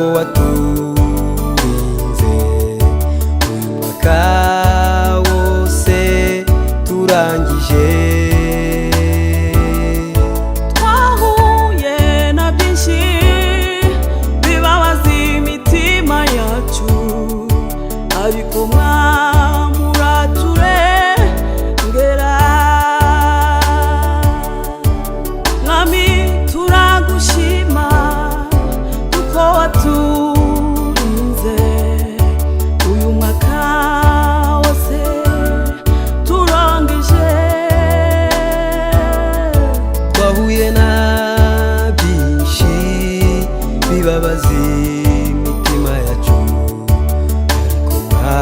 ko waturinze uyu mwaka wose turangije. Twahuye na byinshi bibabaza imitima yacu, ariko muraturengera. Mwami turagushima kuko waturinze uyu mwaka wose turangije. Twahuye na byinshi bibabaza imitima yacu, ariko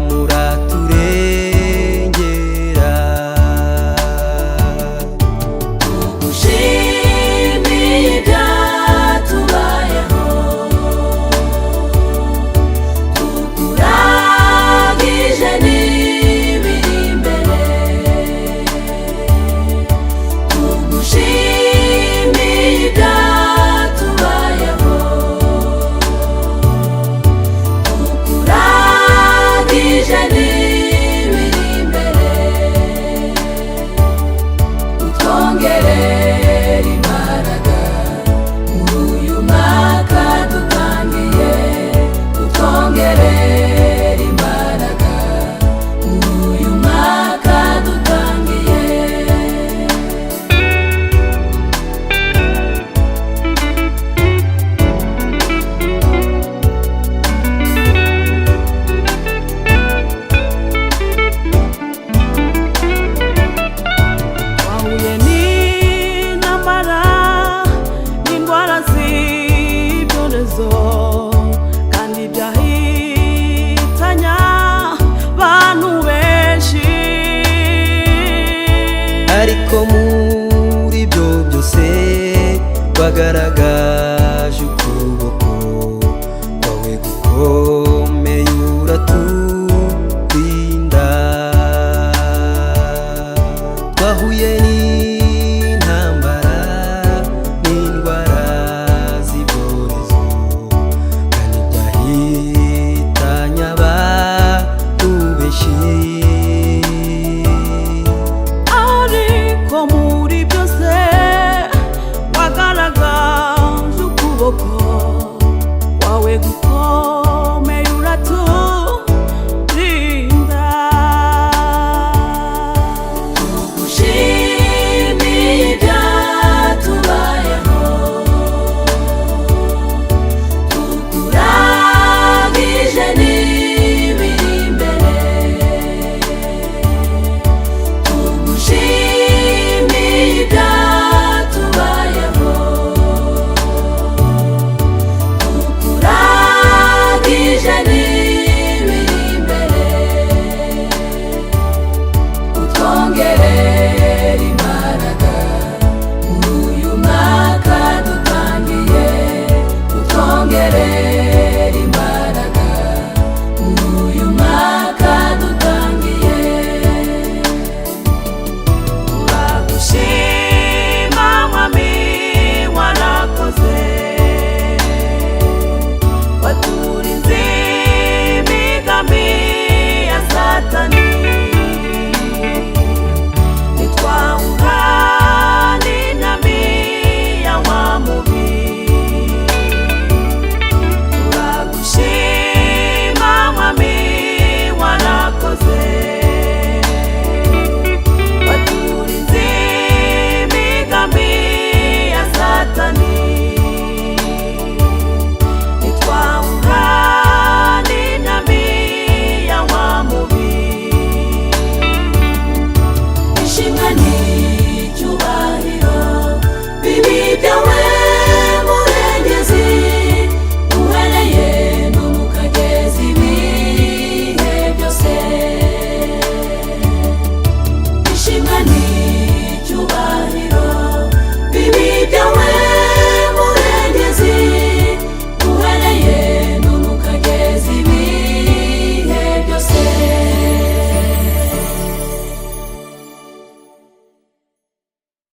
muraturengera. Tugushimiye ibyatubayeho, tukuragije n'ibiri imbere. Tugushimiye ibyatubayeho, tukuragije n'ibiri imbere. Utwongerera imbaraga muri uyu mwaka dutangiye, utwongerera imbaraga muri uyu mwaka dutangiye. Twahuye n'intambara n'indwara z'ibyorezo, kandi byahitanye abantu benshi. Ariko muri ibyo byose twagaragaje